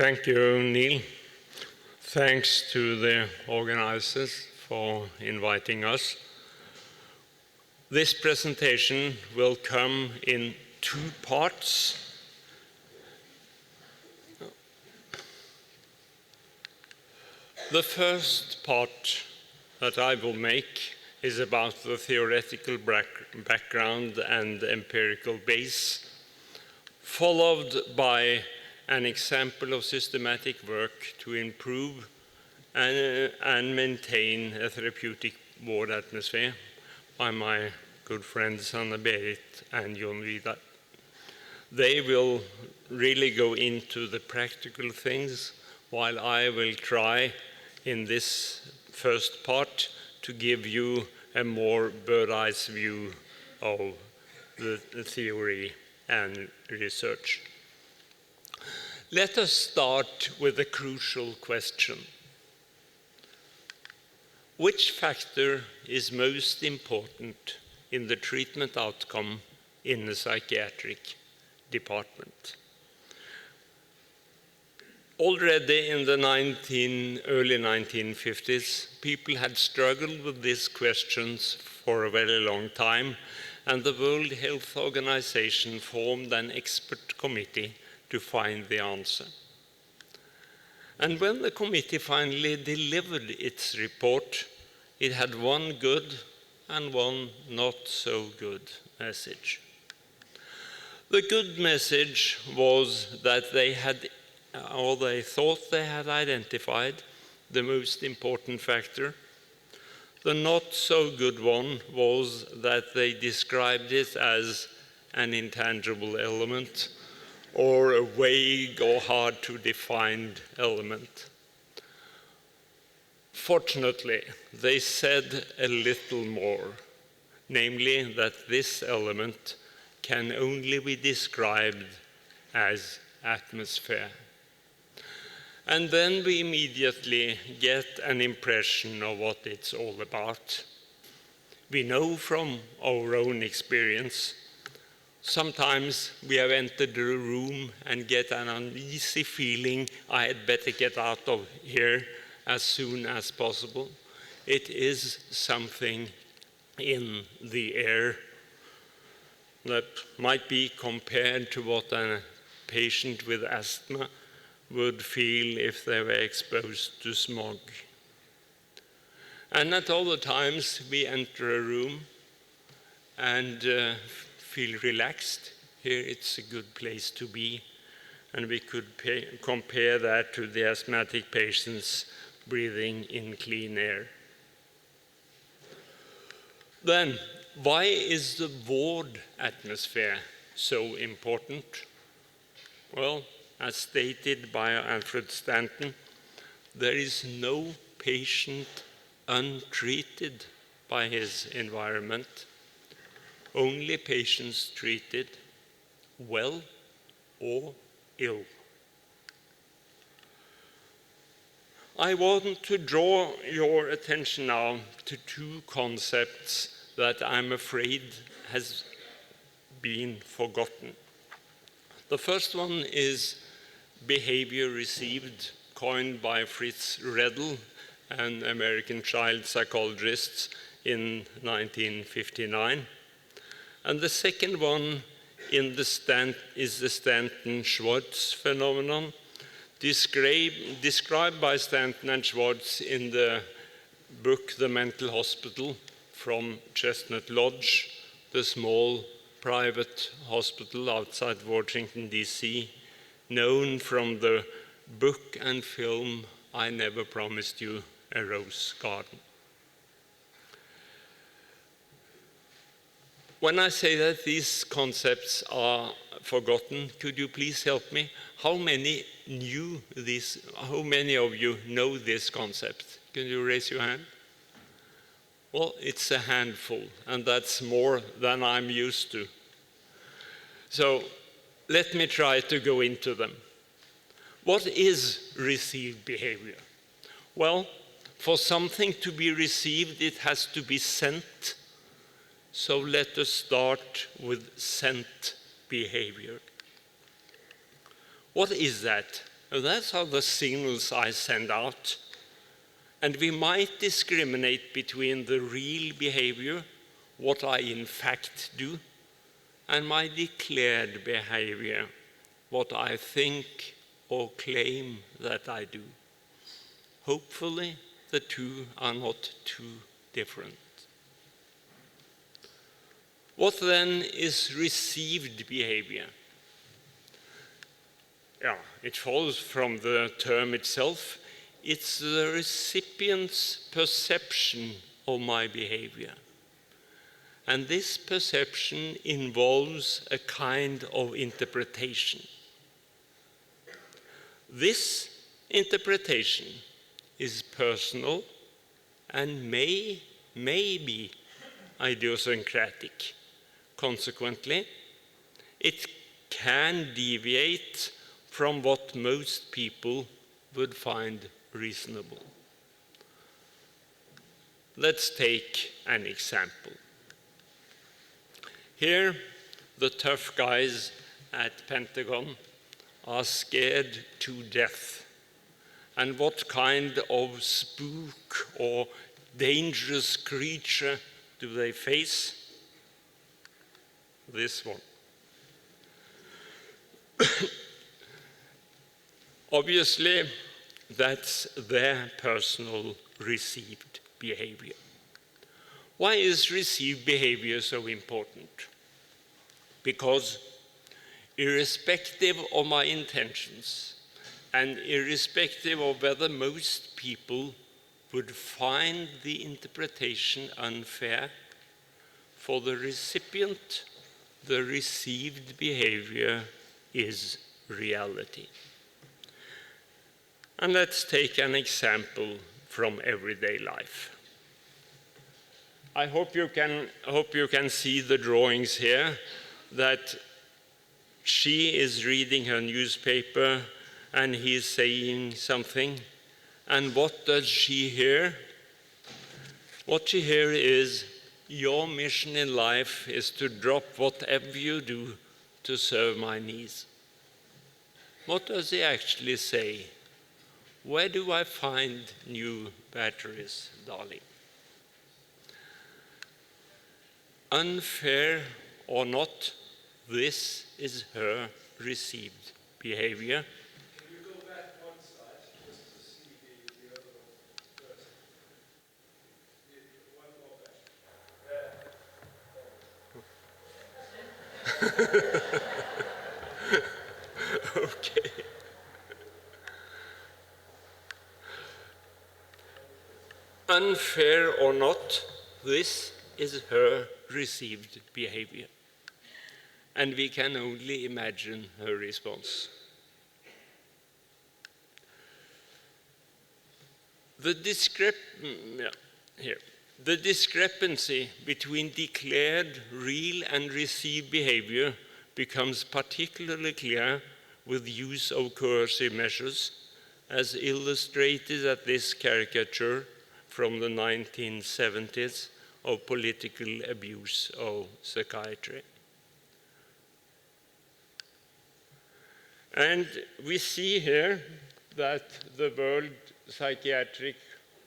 Thank you, Neil. Thanks to the organizers for inviting us. This presentation will come in two parts. The first part that I will make is about the theoretical background and empirical base, followed by an example of systematic work to improve and maintain a therapeutic ward atmosphere by my good friends Berit and Jon Vidar. They will really go into the practical things, while I will try in this first part to give you a more bird's-eye view of the theory and research. Let us start with a crucial question. Which factor is most important in the treatment outcome in the psychiatric department? Already in the early 1950s, people had struggled with these questions for a very long time, and the World Health Organization formed an expert committee to find the answer. And when the committee finally delivered its report, it had one good and one not so good message. The good message was that they thought they had identified the most important factor. The not so good one was that they described it as an intangible element or a vague or hard to define element. Fortunately, they said a little more, namely that this element can only be described as atmosphere. And then we immediately get an impression of what it's all about. We know from our own experience, sometimes we have entered a room and get an uneasy feeling, I had better get out of here as soon as possible. It is something in the air that might be compared to what a patient with asthma would feel if they were exposed to smog. And at other times, we enter a room and feel relaxed. Here it's a good place to be. And we could compare that to the asthmatic patients breathing in clean air. Then, why is the ward atmosphere so important? Well, as stated by Alfred Stanton, there is no patient untreated by his environment, only patients treated well or ill. I want to draw your attention now to two concepts that I'm afraid has been forgotten. The first one is behavior received, coined by Fritz Redl, an American child psychologist, in 1959. And the second one is the Stanton-Schwartz phenomenon, described by Stanton and Schwartz in the book The Mental Hospital from Chestnut Lodge, the small private hospital outside Washington, D.C., known from the book and film I Never Promised You a Rose Garden. When I say that these concepts are forgotten, could you please help me? How many of you know this concept? Can you raise your hand? Well, it's a handful, and that's more than I'm used to. So let me try to go into them. What is received behavior? Well, for something to be received, it has to be sent. So let us start with sent behavior. What is that? That's how the signals I send out. And we might discriminate between the real behavior, what I in fact do, and my declared behavior, what I think or claim that I do. Hopefully, the two are not too different. What then is received behavior? Yeah, it follows from the term itself. It's the recipient's perception of my behavior. And this perception involves a kind of interpretation. This interpretation is personal and may be idiosyncratic. Consequently, it can deviate from what most people would find reasonable. Let's take an example. Here, the tough guys at Pentagon are scared to death. And what kind of spook or dangerous creature do they face? This one. Obviously, that's their personal received behavior. Why is received behavior so important? Because irrespective of my intentions, and irrespective of whether most people would find the interpretation unfair, for the recipient, the received behavior is reality. And let's take an example from everyday life. I hope you can see the drawings here, that she is reading her newspaper and he is saying something. And what does she hear? What she hears is, your mission in life is to drop whatever you do to serve my needs. What does he actually say? Where do I find new batteries, darling? Unfair or not, this is her received behavior. Can you go back one slide just to see the other one first? One more back. Okay. Unfair or not, this is her received behavior. And we can only imagine her response. The discrepancy between declared, real, and received behavior becomes particularly clear with use of coercive measures, as illustrated at this caricature from the 1970s of political abuse of psychiatry. And we see here that the World Psychiatric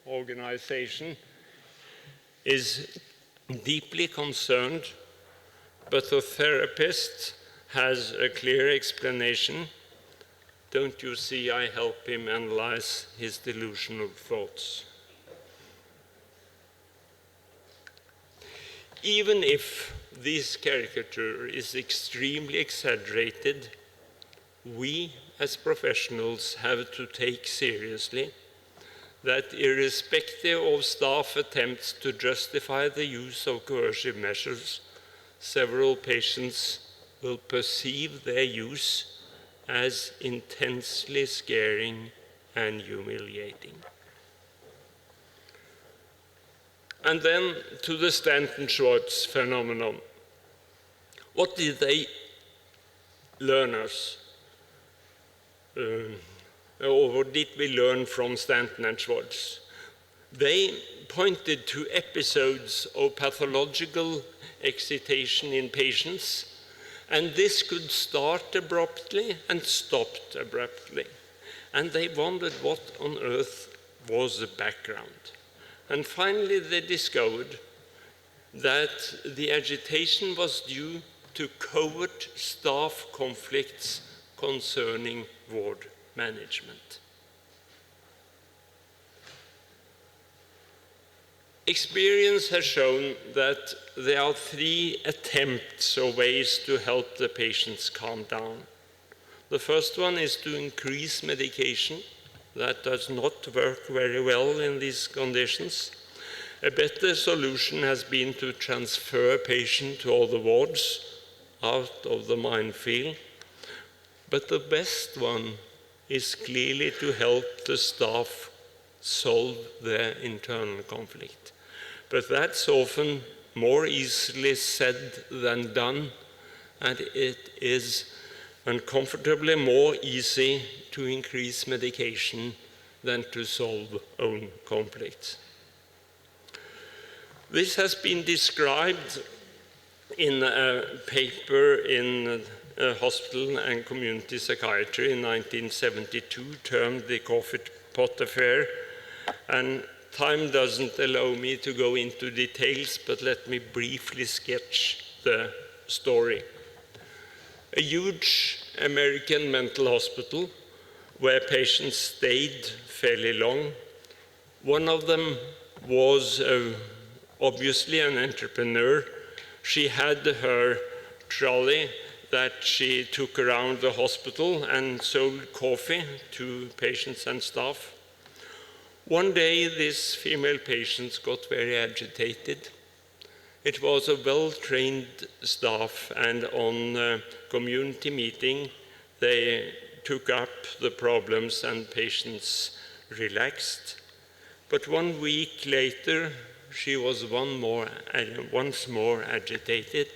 Organization is deeply concerned, but the therapist has a clear explanation. Don't you see, I help him analyze his delusional thoughts. Even if this caricature is extremely exaggerated, we as professionals have to take seriously that irrespective of staff attempts to justify the use of coercive measures, several patients will perceive their use as intensely scaring and humiliating. And then to the Stanton-Schwartz phenomenon. What did they learn us? Or what did we learn from Stanton and Schwartz? They pointed to episodes of pathological excitation in patients, and this could start abruptly and stopped abruptly. and they wondered what on earth was the background. And finally they discovered that the agitation was due to covert staff conflicts concerning ward management. Experience has shown that there are 3 attempts or ways to help the patients calm down. The first one is to increase medication. That does not work very well in these conditions. A better solution has been to transfer patient to other wards out of the minefield. But the best one is clearly to help the staff solve their internal conflict. But that's often more easily said than done, and it is uncomfortably more easy to increase medication than to solve own conflicts. This has been described in a paper in Hospital and Community Psychiatry in 1972, termed the Coffee Pot Affair. And time doesn't allow me to go into details, but let me briefly sketch the story. A huge American mental hospital where patients stayed fairly long. One of them was obviously an entrepreneur. She had her trolley that she took around the hospital and sold coffee to patients and staff. One day, this female patient got very agitated. It was a well-trained staff, and on a community meeting, they took up the problems and patients relaxed. But 1 week later, she was once more agitated.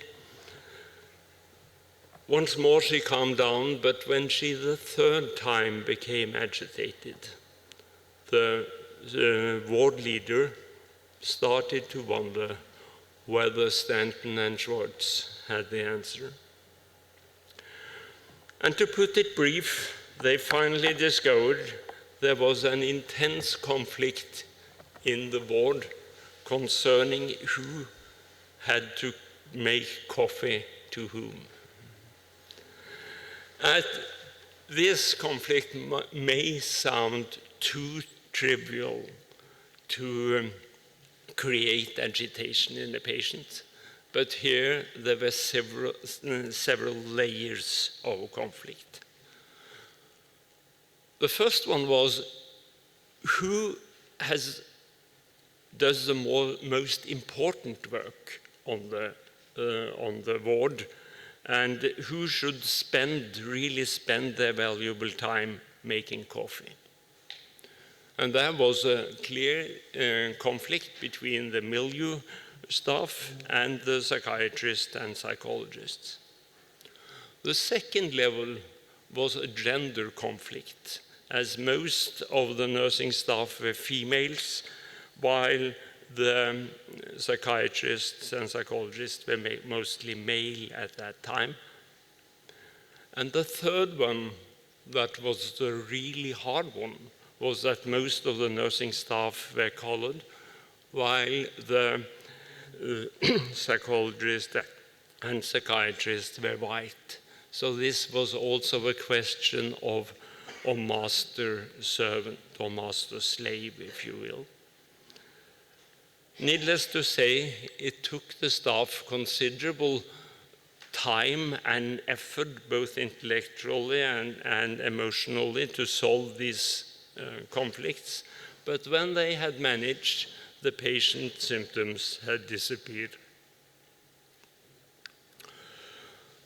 Once more she calmed down, but when she the 3rd time became agitated, the ward leader started to wonder whether Stanton and Schwartz had the answer. And to put it brief, they finally discovered there was an intense conflict in the ward concerning who had to make coffee to whom. And this conflict may sound too trivial to create agitation in the patient, but here there were several layers of conflict. The first one was who does the most important work on the ward, and who should really spend their valuable time making coffee. And there was a clear conflict between the Milieu staff and the psychiatrists and psychologists. The second level was a gender conflict, as most of the nursing staff were females, while the psychiatrists and psychologists were mostly male at that time. And the third one, that was the really hard one, was that most of the nursing staff were colored, while the psychologists and psychiatrists were white. So this was also a question of master-servant or master-slave, if you will. Needless to say, it took the staff considerable time and effort, both intellectually and emotionally, to solve these conflicts. But when they had managed, the patient's symptoms had disappeared.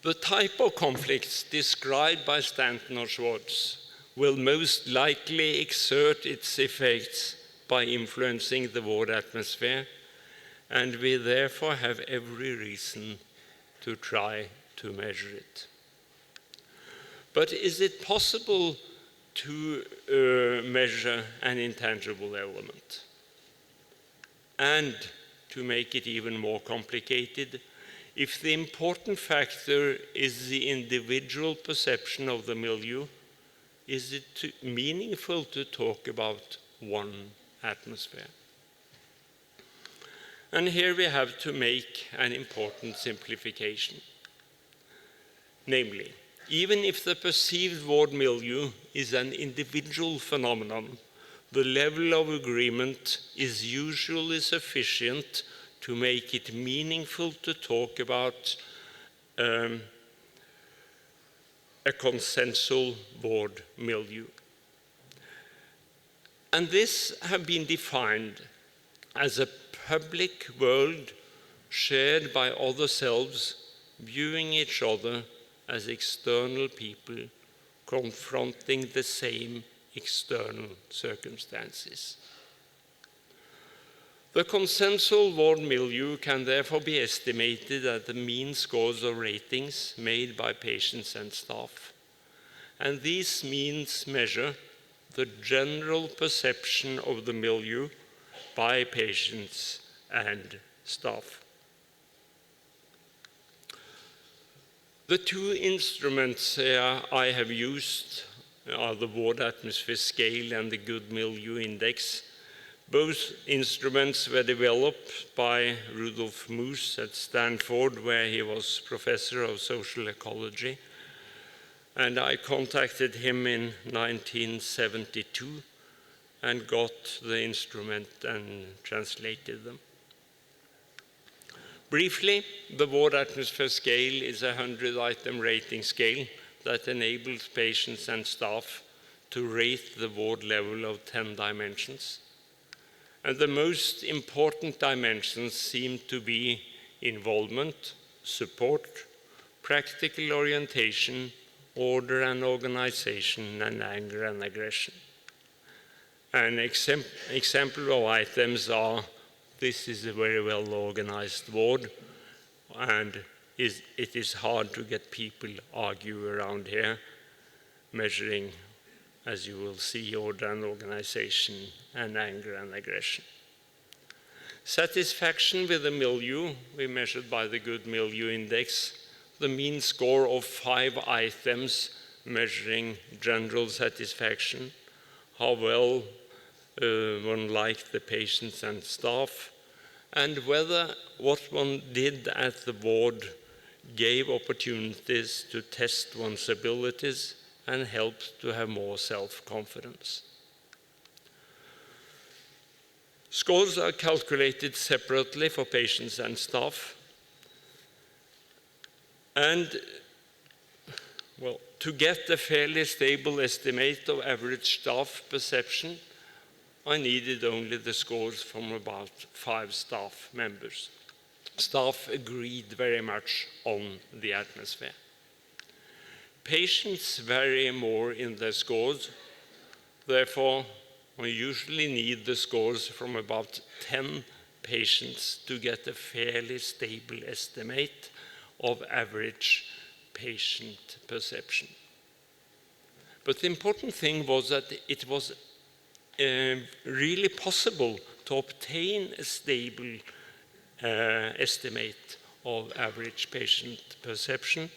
The type of conflicts described by Stanton or Schwartz will most likely exert its effects by influencing the ward atmosphere, and we therefore have every reason to try to measure it. But is it possible to measure an intangible element? And to make it even more complicated, if the important factor is the individual perception of the milieu, is it meaningful to talk about one atmosphere? And here we have to make an important simplification. Namely, even if the perceived ward milieu is an individual phenomenon, the level of agreement is usually sufficient to make it meaningful to talk about a consensual ward milieu. And this has been defined as a public world shared by other selves, viewing each other as external people confronting the same external circumstances. The consensual ward milieu can therefore be estimated at the mean scores of ratings made by patients and staff. And these means measure the general perception of the milieu by patients and staff. The two instruments I have used are the ward atmosphere scale and the good milieu index. Both instruments were developed by Rudolf Moos at Stanford, where he was professor of social ecology. And I contacted him in 1972 and got the instrument and translated them. Briefly, the ward atmosphere scale is a 100-item rating scale that enables patients and staff to rate the ward level of 10 dimensions. And the most important dimensions seem to be involvement, support, practical orientation, order and organization, and anger and aggression. An example of items are, this is a very well-organized ward, and it is hard to get people argue around here, measuring, as you will see, order and organization, and anger and aggression. Satisfaction with the milieu, we measured by the good milieu index, the mean score of 5 items measuring general satisfaction, how well one liked the patients and staff, and whether what one did at the ward gave opportunities to test one's abilities and helped to have more self-confidence. Scores are calculated separately for patients and staff. And, well, to get a fairly stable estimate of average staff perception, I needed only the scores from about 5 staff members. Staff agreed very much on the atmosphere. Patients vary more in their scores. Therefore, we usually need the scores from about 10 patients to get a fairly stable estimate of average patient perception. But the important thing was that it was really possible to obtain a stable estimate of average patient perception.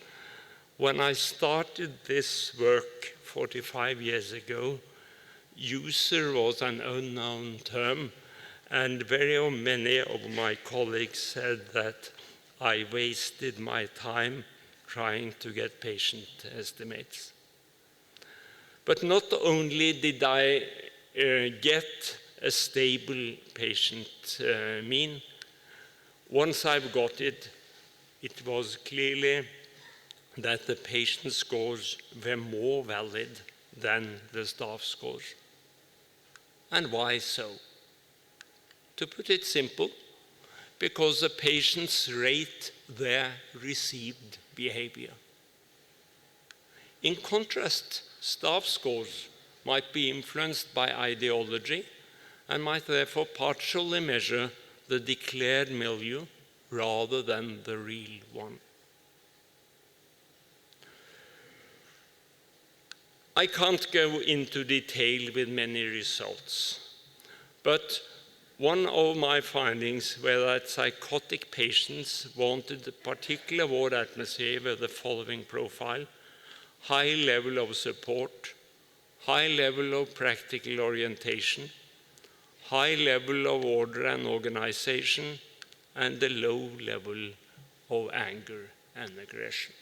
When I started this work 45 years ago, user was an unknown term, and very many of my colleagues said that I wasted my time trying to get patient estimates. But not only did I get a stable patient mean, once I've got it, it was clearly that the patient scores were more valid than the staff scores. And why so? To put it simple, because the patients rate their received behavior. In contrast, staff scores might be influenced by ideology and might therefore partially measure the declared milieu rather than the real one. I can't go into detail with many results, but one of my findings were that psychotic patients wanted a particular ward atmosphere with the following profile: high level of support, high level of practical orientation, high level of order and organization, and a low level of anger and aggression.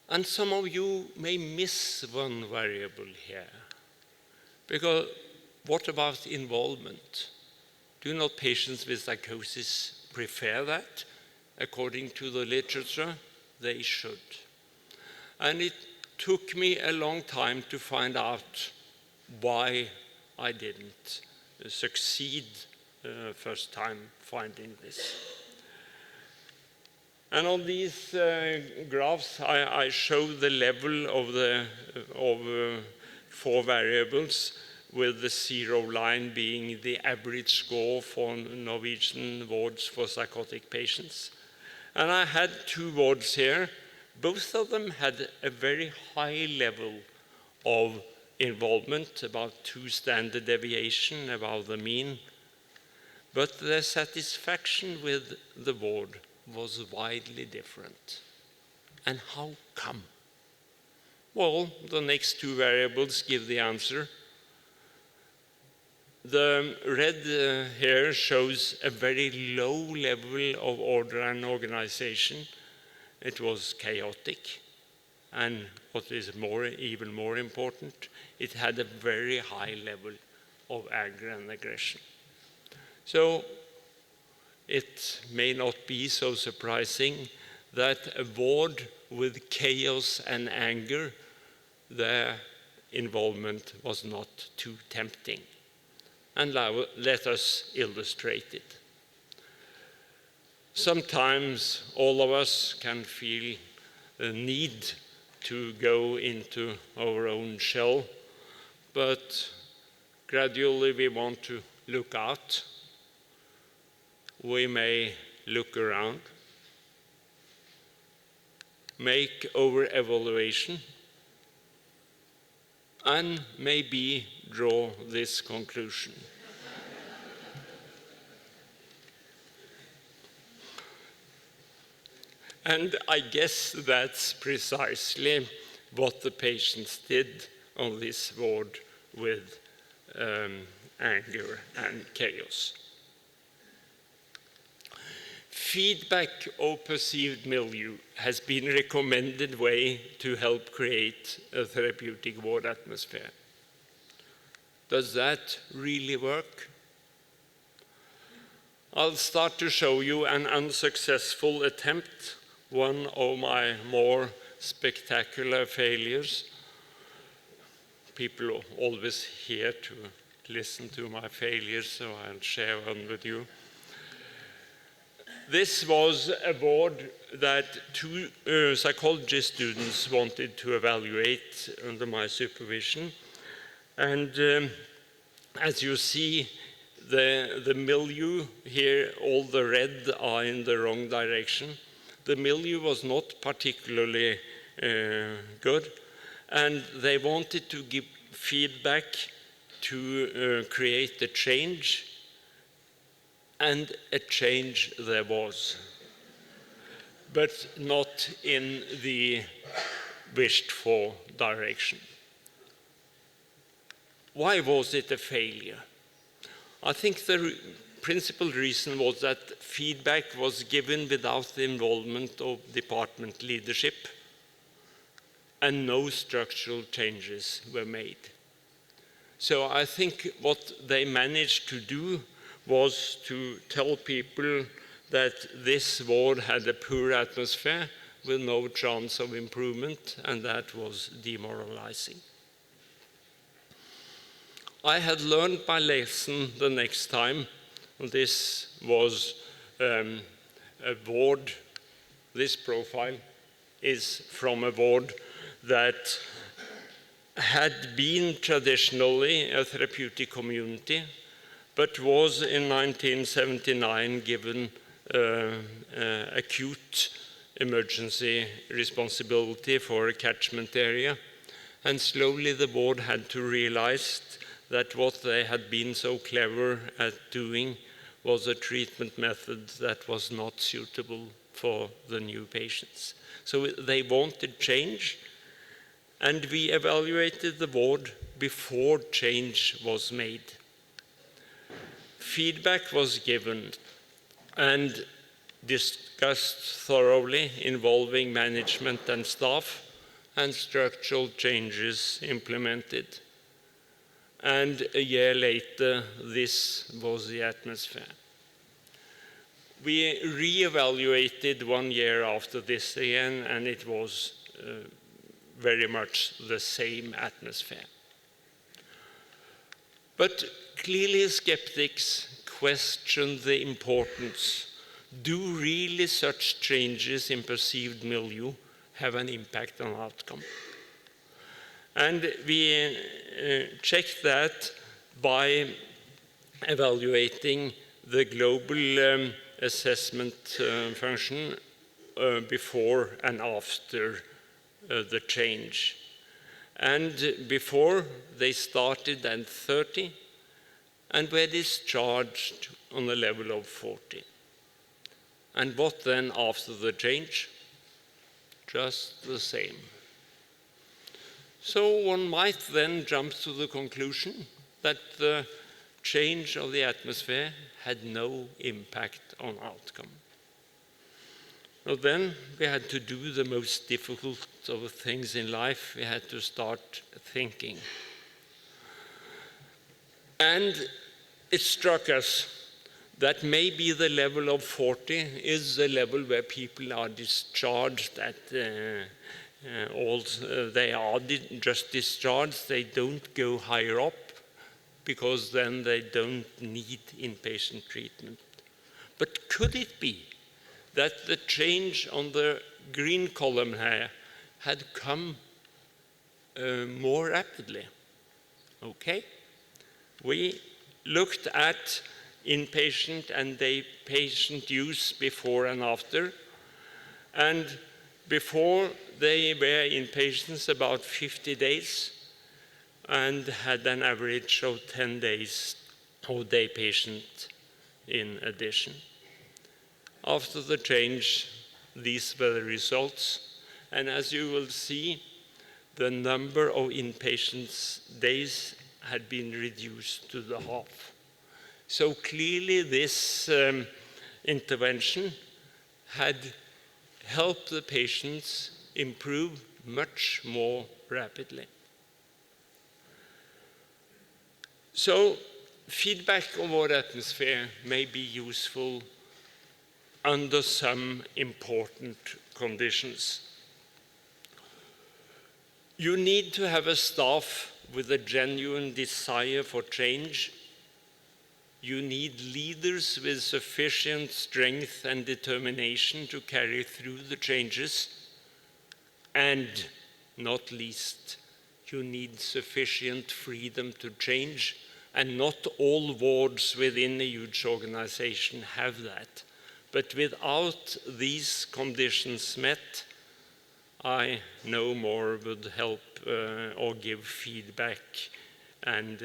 And some of you may miss one variable here, because what about involvement? Do not patients with psychosis prefer that? According to the literature, they should. And it took me a long time to find out why I didn't succeed first time finding this. And on these graphs, I show the level of 4 variables, with the 0 line being the average score for Norwegian wards for psychotic patients. And I had 2 wards here. Both of them had a very high level of involvement, about 2 standard deviation above the mean. But the satisfaction with the ward was widely different. And how come? Well, the next 2 variables give the answer. The red here shows a very low level of order and organization. It was chaotic. And what is even more important, it had a very high level of anger and aggression. So it may not be so surprising that a ward with chaos and anger, their involvement was not too tempting. And let us illustrate it. Sometimes all of us can feel the need to go into our own shell, but gradually we want to look out. We may look around, make our evaluation, and maybe draw this conclusion. And I guess that's precisely what the patients did on this ward with anger and chaos. Feedback of perceived milieu has been a recommended way to help create a therapeutic ward atmosphere. Does that really work? I'll start to show you an unsuccessful attempt, one of my more spectacular failures. People are always here to listen to my failures, so I'll share one with you. This was a ward that 2 psychology students wanted to evaluate under my supervision. And as you see, the milieu here, all the red are in the wrong direction. The milieu was not particularly good, and they wanted to give feedback to create a change, and a change there was, but not in the wished-for direction. Why was it a failure? I think the principal reason was that feedback was given without the involvement of department leadership, and no structural changes were made. So I think what they managed to do was to tell people that this ward had a poor atmosphere with no chance of improvement, and that was demoralizing. I had learned my lesson the next time. This was a ward. This profile is from a ward that had been traditionally a therapeutic community, but was in 1979 given acute emergency responsibility for a catchment area. And slowly the board had to realize that what they had been so clever at doing was a treatment method that was not suitable for the new patients. So they wanted change, and we evaluated the ward before change was made. Feedback was given and discussed thoroughly, involving management and staff, and structural changes implemented. And a year later, this was the atmosphere. We re-evaluated 1 year after this again, and it was very much the same atmosphere. But clearly skeptics question the importance. Do really such changes in perceived milieu have an impact on outcome? And we checked that by evaluating the global assessment function before and after the change. And before, they started at 30 and were discharged on a level of 40. And what then after the change? Just the same. So one might then jump to the conclusion that the change of the atmosphere had no impact on outcome. Well, then we had to do the most difficult of things in life. We had to start thinking. And it struck us that maybe the level of 40 is the level where people are discharged at they are just discharged. They don't go higher up because then they don't need inpatient treatment. But could it be that the change on the green column here had come more rapidly? Okay. We looked at inpatient and day patient use before and after. And before, they were inpatients about 50 days and had an average of 10 days of day patient in addition. After the change, these were the results. And as you will see, the number of inpatient days had been reduced to the half. So clearly this intervention had helped the patients improve much more rapidly. So feedback of our atmosphere may be useful under some important conditions. You need to have a staff with a genuine desire for change. You need leaders with sufficient strength and determination to carry through the changes. And not least, you need sufficient freedom to change. And not all wards within a huge organization have that. But without these conditions met, I no more would help or give feedback and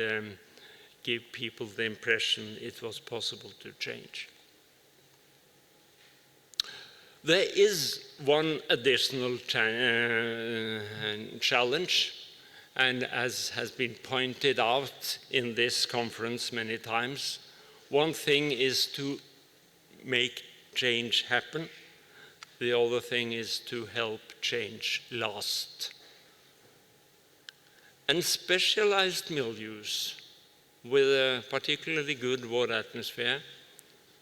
give people the impression it was possible to change. There is one additional challenge, and as has been pointed out in this conference many times, one thing is to make change happen. The other thing is to help change last. And specialized milieus with a particularly good ward atmosphere,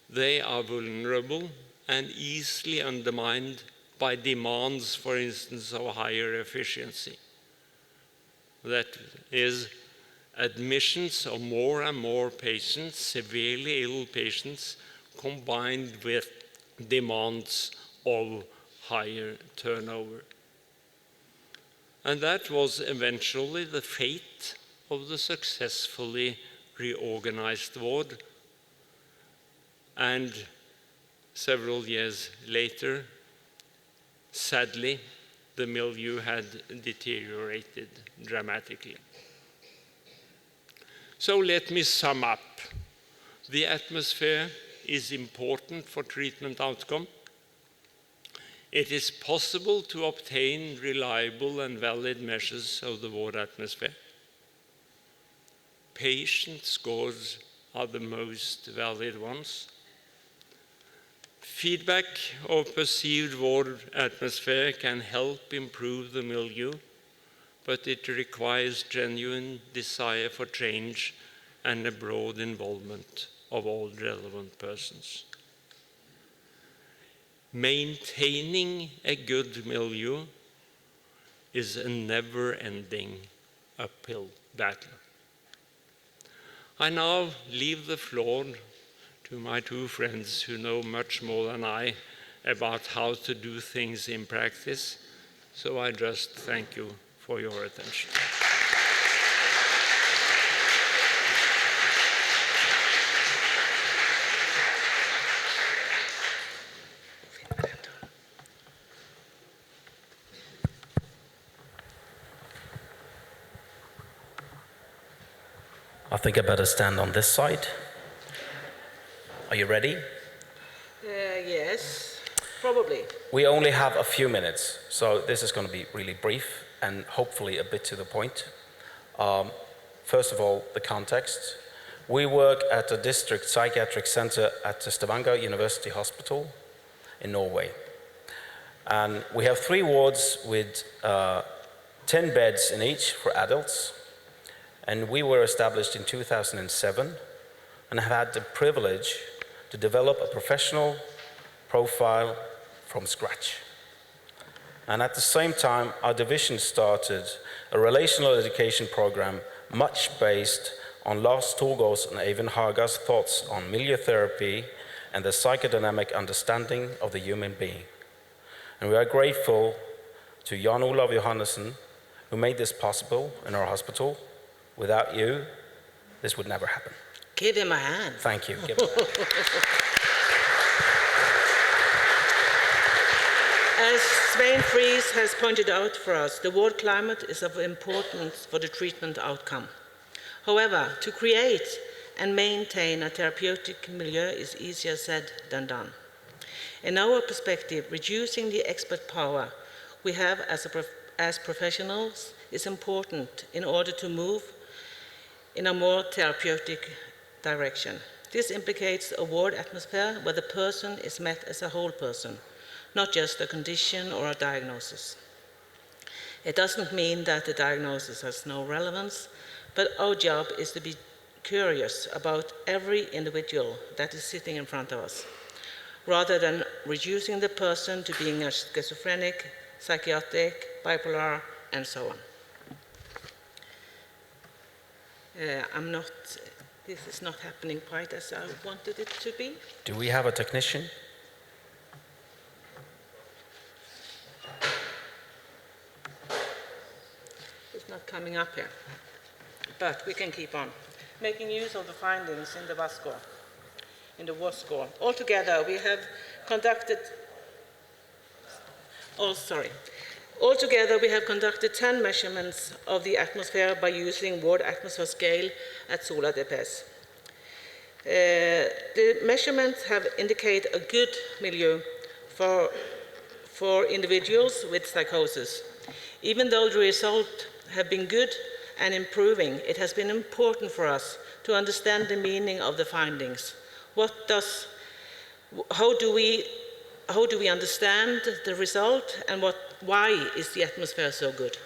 they are vulnerable and easily undermined by demands, for instance, of higher efficiency. That is, admissions of more and more patients, severely ill patients, combined with demands of higher turnover. And that was eventually the fate of the successfully reorganized ward. And several years later, sadly, the milieu had deteriorated dramatically. So let me sum up. The atmosphere is important for treatment outcome. it is possible to obtain reliable and valid measures of the water atmosphere. Patient scores are the most valid ones. Feedback of perceived water atmosphere can help improve the milieu, but it requires genuine desire for change and a broad involvement of all relevant persons. Maintaining a good milieu is a never-ending uphill battle. I now leave the floor to my two friends who know much more than I about how to do things in practice, so I just thank you for your attention. I think I better stand on this side. Are you ready? Yes, probably. We only have a few minutes, so this is going to be really brief and hopefully a bit to the point. First of all, the context. We work at the District Psychiatric Center at the Stavanger University Hospital in Norway. And we have 3 wards with 10 beds in each for adults. And we were established in 2007 and have had the privilege to develop a professional profile from scratch. And at the same time, our division started a relational education program much based on Lars Torgård's and Eivind Haga's thoughts on milieu therapy and the psychodynamic understanding of the human being. And we are grateful to Jan Olav Johannessen, who made this possible in our hospital. Without you, this would never happen. Give him a hand. Thank you. Give him a hand. As Svein Friis has pointed out for us, the world climate is of importance for the treatment outcome. However, to create and maintain a therapeutic milieu is easier said than done. In our perspective, reducing the expert power we have as professionals is important in order to move in a more therapeutic direction. This implicates a ward atmosphere where the person is met as a whole person, not just a condition or a diagnosis. It doesn't mean that the diagnosis has no relevance, but our job is to be curious about every individual that is sitting in front of us, rather than reducing the person to being a schizophrenic, psychiatric, bipolar, and so on. This is not happening quite as I wanted it to be. Do we have a technician? It's not coming up here, but we can keep on. Making use of the findings in the WAS score, in the WAS score. Altogether, we have conducted, Altogether, we have conducted 10 measurements of the atmosphere by using ward atmosphere scale at Sola DPS. The measurements have indicated a good milieu for individuals with psychosis. Even though the results have been good and improving, it has been important for us to understand the meaning of the findings. How do we understand the result, and why is the atmosphere so good?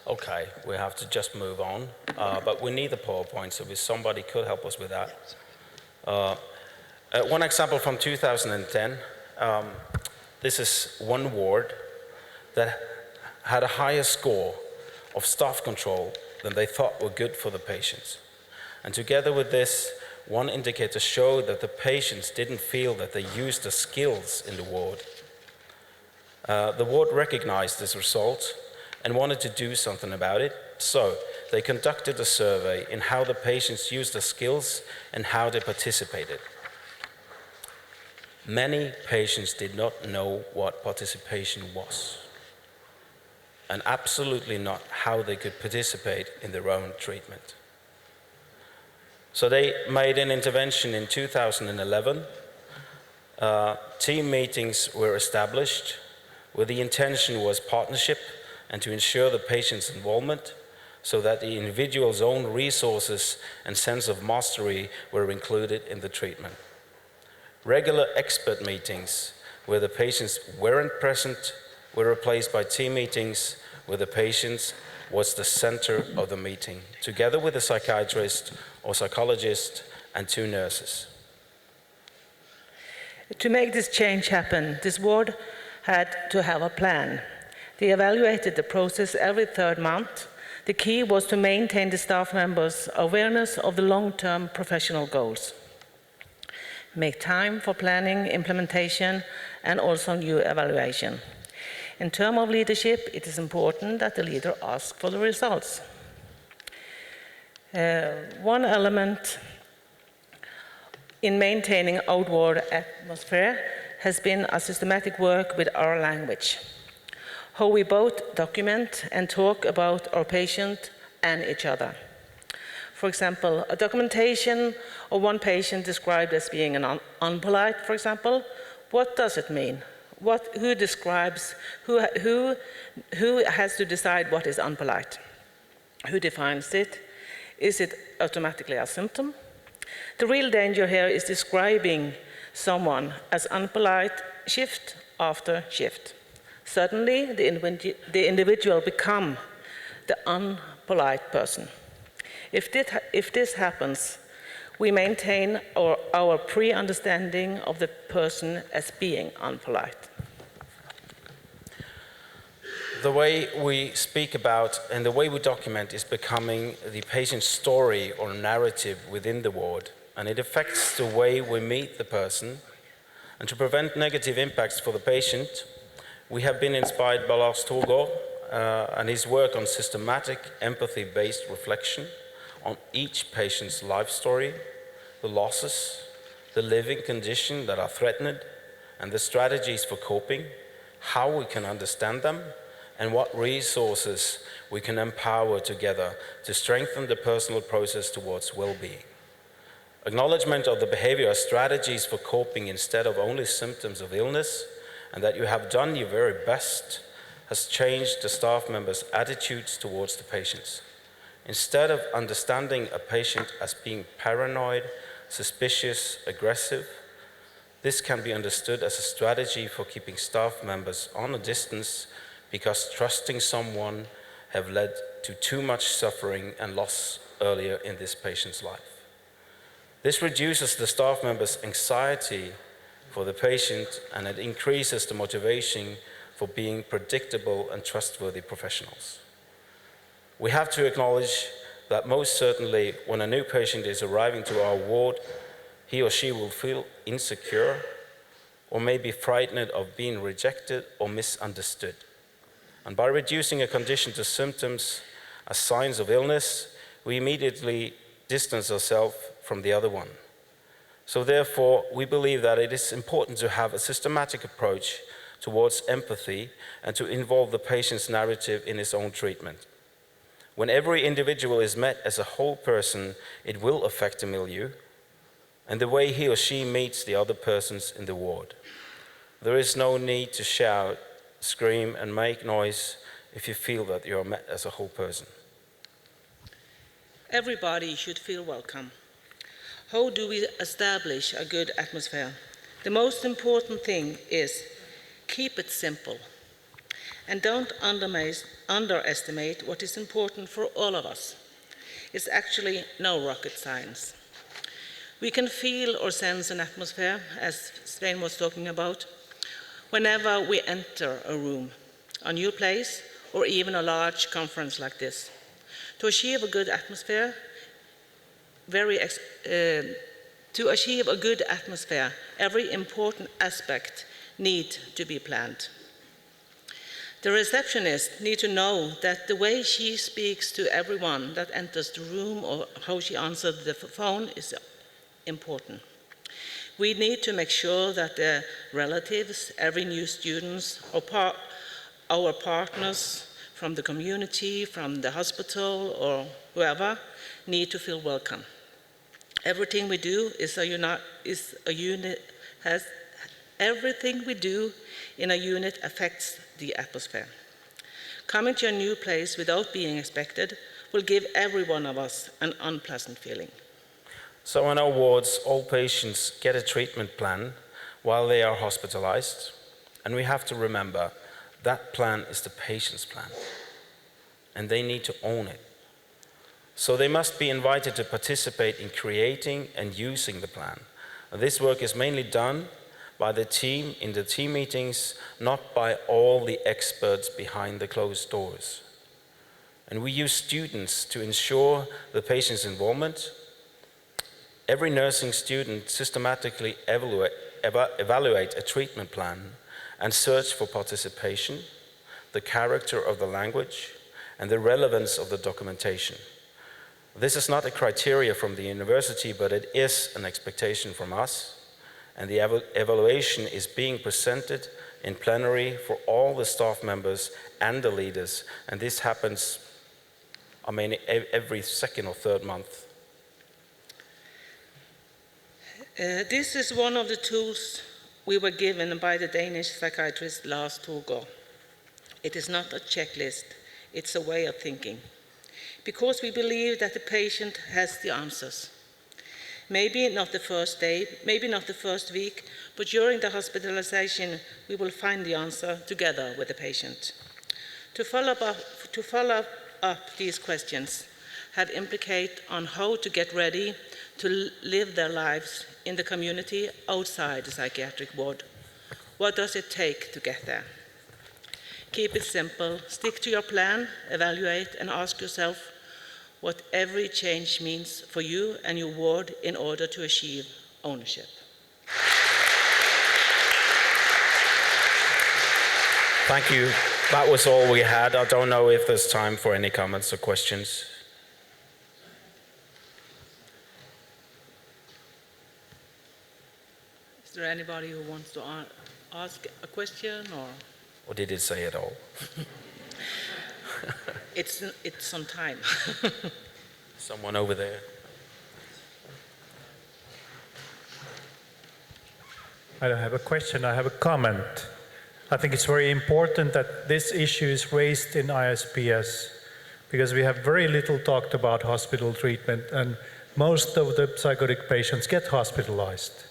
Okay, we have to just move on, but we need the PowerPoint, so if somebody could help us with that. One example from 2010, this is one ward that had a higher score of staff control than they thought were good for the patients. And together with this, one indicator showed that the patients didn't feel that they used the skills in the ward. The ward recognized this result and wanted to do something about it, so they conducted a survey in how the patients used the skills and how they participated. Many patients did not know what participation was, and absolutely not how they could participate in their own treatment. So they made an intervention in 2011. Team meetings were established where the intention was partnership and to ensure the patient's involvement so that the individual's own resources and sense of mastery were included in the treatment. Regular expert meetings where the patients weren't present were replaced by team meetings where the patient was the center of the meeting, together with a psychiatrist or psychologist and 2 nurses. To make this change happen, this ward had to have a plan. They evaluated the process every 3rd month. The key was to maintain the staff members' awareness of the long-term professional goals. Make time for planning, implementation, and also new evaluation. In terms of leadership, it is important that the leader asks for the results. One element in maintaining outward atmosphere has been a systematic work with our language, how we both document and talk about our patient and each other. For example, a documentation of one patient described as being unpolite, for example, what does it mean? Who describes, who has to decide what is unpolite? Who defines it? Is it automatically a symptom? The real danger here is describing someone as unpolite shift after shift. Suddenly, the individual becomes the unpolite person. If this happens, we maintain our pre-understanding of the person as being unpolite. The way we speak about and the way we document is becoming the patient's story or narrative within the ward, and it affects the way we meet the person. And to prevent negative impacts for the patient, we have been inspired by Lars Torgård and his work on systematic empathy-based reflection on each patient's life story, the losses, the living condition that are threatened, and the strategies for coping, how we can understand them, and what resources we can empower together to strengthen the personal process towards well-being. Acknowledgement of the behavior as strategies for coping instead of only symptoms of illness, and that you have done your very best, has changed the staff members' attitudes towards the patients. Instead of understanding a patient as being paranoid, suspicious, aggressive, this can be understood as a strategy for keeping staff members on a distance because trusting someone have led to too much suffering and loss earlier in this patient's life. This reduces the staff members' anxiety for the patient, and it increases the motivation for being predictable and trustworthy professionals. We have to acknowledge that most certainly when a new patient is arriving to our ward, he or she will feel insecure or may be frightened of being rejected or misunderstood. And by reducing a condition to symptoms as signs of illness, we immediately distance ourselves from the other one. So therefore, we believe that it is important to have a systematic approach towards empathy and to involve the patient's narrative in his own treatment. When every individual is met as a whole person, it will affect the milieu and the way he or she meets the other persons in the ward. There is no need to shout, scream, and make noise if you feel that you are met as a whole person. Everybody should feel welcome. How do we establish a good atmosphere? The most important thing is keep it simple and don't underestimate what is important for all of us. It's actually no rocket science. We can feel or sense an atmosphere, as Svein was talking about, whenever we enter a room, a new place, or even a large conference like this. To achieve a good atmosphere, every important aspect needs to be planned. The receptionist needs to know that the way she speaks to everyone that enters the room or how she answers the phone is important. We need to make sure that the relatives, every new student, our partners from the community, from the hospital, or whoever, need to feel welcome. Everything we do everything we do in a unit affects the atmosphere. Coming to a new place without being expected will give every one of us an unpleasant feeling. So in our wards, all patients get a treatment plan while they are hospitalized, and we have to remember that plan is the patient's plan, and they need to own it. So they must be invited to participate in creating and using the plan. This work is mainly done by the team in the team meetings, not by all the experts behind the closed doors. And we use students to ensure the patient's involvement. Every nursing student systematically evaluate a treatment plan and search for participation, the character of the language, and the relevance of the documentation. This is not a criteria from the university, but it is an expectation from us, and the evaluation is being presented in plenary for all the staff members and the leaders, and this happens, every second or third month. This is one of the tools we were given by the Danish psychiatrist Lars Torgaard. It is not a checklist, it's a way of thinking. Because we believe that the patient has the answers. Maybe not the first day, maybe not the first week, but during the hospitalization, we will find the answer together with the patient. To follow up these questions have implications on how to get ready to live their lives in the community outside the psychiatric ward. What does it take to get there? Keep it simple, stick to your plan, evaluate, and ask yourself what every change means for you and your ward in order to achieve ownership. Thank you. That was all we had. I don't know if there's time for any comments or questions. Is there anybody who wants to ask a question, Or did it say it all? It's on time. Someone over there. I don't have a question, I have a comment. I think it's very important that this issue is raised in ISPS because we have very little talked about hospital treatment and most of the psychotic patients get hospitalized.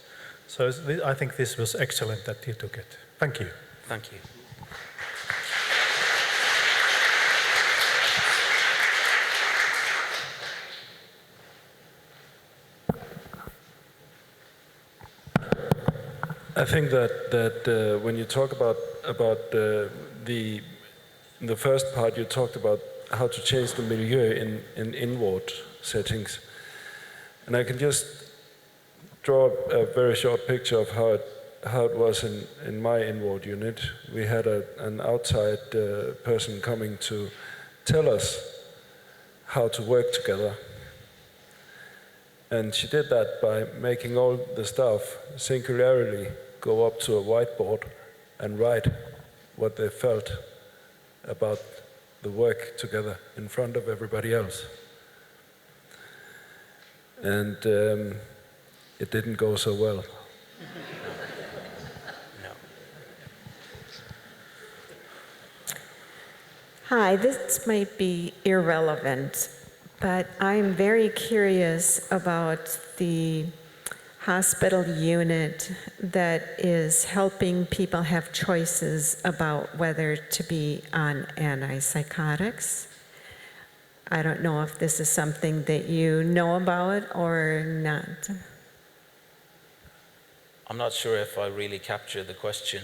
So I think this was excellent that you took it. Thank you. Thank you. I think that when you talk about the first part, you talked about how to change the milieu in in-ward settings, and I can just draw a very short picture of how it was in my in-ward unit. We had an outside person coming to tell us how to work together. And she did that by making all the staff singularly go up to a whiteboard and write what they felt about the work together in front of everybody else. And it didn't go so well. Hi, this might be irrelevant, but I'm very curious about the hospital unit that is helping people have choices about whether to be on antipsychotics. I don't know if this is something that you know about or not. I'm not sure if I really captured the question.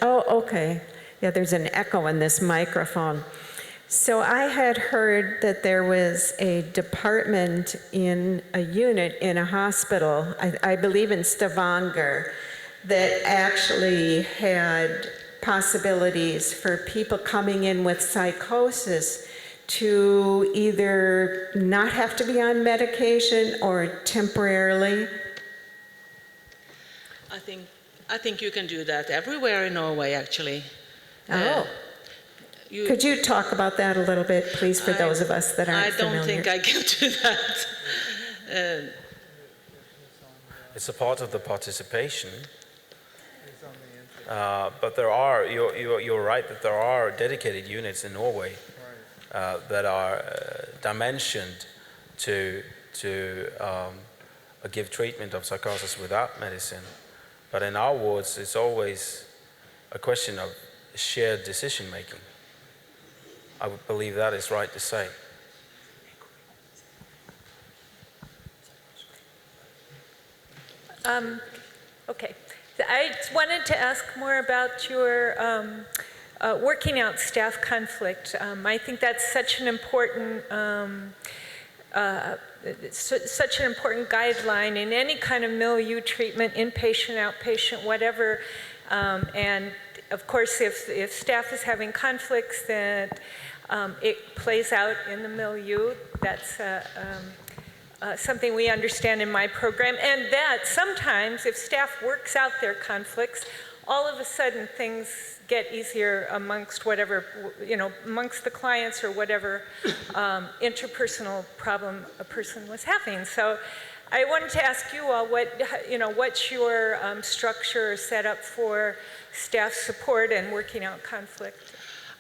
Oh, okay. Yeah, there's an echo in this microphone. So I had heard that there was a department in a unit in a hospital, I believe in Stavanger, that actually had possibilities for people coming in with psychosis to either not have to be on medication or temporarily. I think you can do that everywhere in Norway, actually. Oh. Could you talk about that a little bit, please, for those of us that aren't familiar? I don't think I can do that. It's a part of the participation. But there are, you're right that there are dedicated units in Norway that are dimensioned to give treatment of psychosis without medicine. But in our wards, it's always a question of shared decision making. I would believe that is right to say. Okay. I wanted to ask more about your working out staff conflict. I think that's such an important guideline in any kind of milieu treatment, inpatient, outpatient, whatever. And of course, if staff is having conflicts, then it plays out in the milieu. That's something we understand in my program, and that sometimes if staff works out their conflicts, all of a sudden things get easier amongst whatever, amongst the clients or whatever interpersonal problem a person was having. So I wanted to ask you all what's your structure or setup for staff support and working out conflict?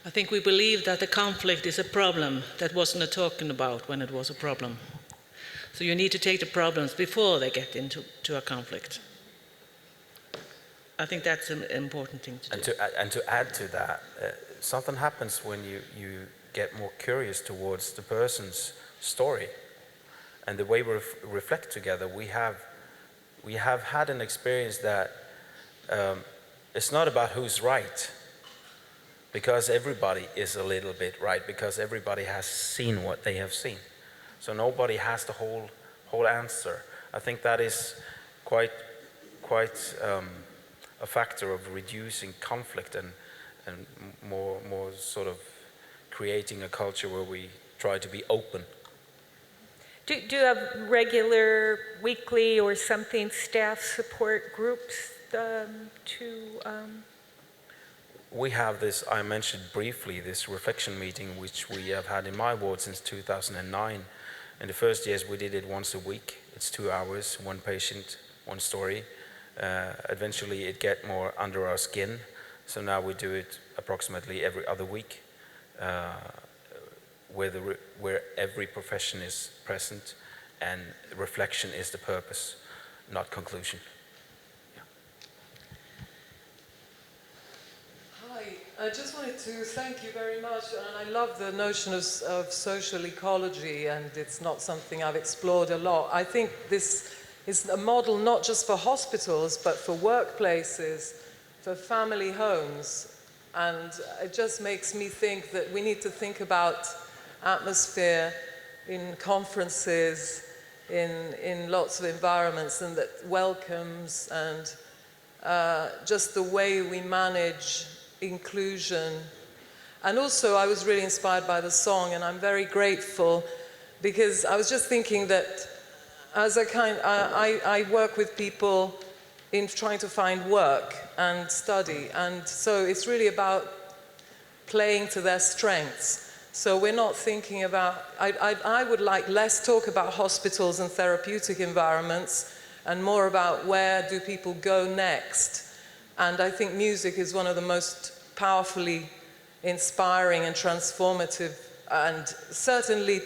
I think we believe that the conflict is a problem that wasn't talking about when it was a problem. So you need to take the problems before they get into a conflict. I think that's an important thing to do. And to add to that, something happens when you get more curious towards the person's story. And the way we reflect together, we have had an experience that it's not about who's right, because everybody is a little bit right, because everybody has seen what they have seen. So nobody has the whole answer. I think that is quite a factor of reducing conflict and more sort of creating a culture where we try to be open. Do you have regular, weekly, or something staff support groups We have this, I mentioned briefly, this reflection meeting which we have had in my ward since 2009. In the first years we did it once a week. It's 2 hours, one patient, one story. Eventually it get more under our skin, so now we do it approximately every other week, where every profession is present and reflection is the purpose, not conclusion. I just wanted to thank you very much, and I love the notion of social ecology, and it's not something I've explored a lot. I think this is a model not just for hospitals, but for workplaces, for family homes, and it just makes me think that we need to think about atmosphere in conferences, in lots of environments, and that welcomes and just the way we manage inclusion. And also I was really inspired by the song, and I'm very grateful, because I was just thinking that as I work with people in trying to find work and study, and so it's really about playing to their strengths. So we're not thinking about, I would like less talk about hospitals and therapeutic environments and more about where do people go next. And I think music is one of the most powerfully inspiring and transformative, and certainly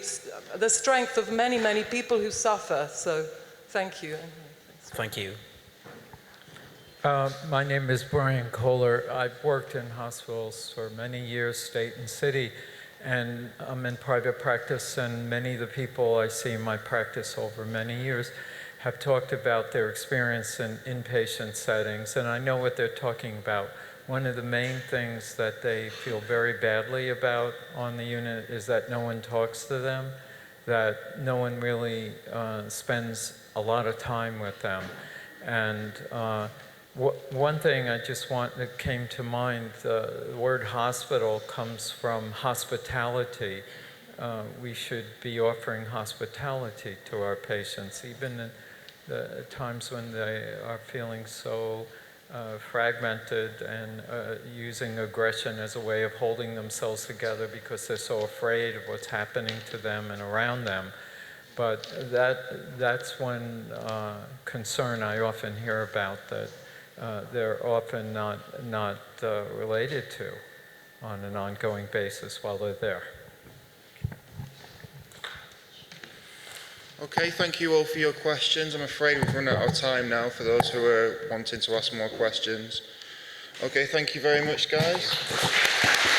the strength of many, many people who suffer. So thank you. Thank you. My name is Brian Kohler. I've worked in hospitals for many years, state and city, and I'm in private practice, and many of the people I see in my practice over many years have talked about their experience in inpatient settings, and I know what they're talking about. One of the main things that they feel very badly about on the unit is that no one talks to them, that no one really spends a lot of time with them. And one thing I just that came to mind, the word hospital comes from hospitality. We should be offering hospitality to our patients, even the times when they are feeling so fragmented and using aggression as a way of holding themselves together because they're so afraid of what's happening to them and around them. But that's one concern I often hear about, that they're often not related to on an ongoing basis while they're there. Okay, thank you all for your questions. I'm afraid we've run out of time now for those who are wanting to ask more questions. Okay, thank you very much, guys.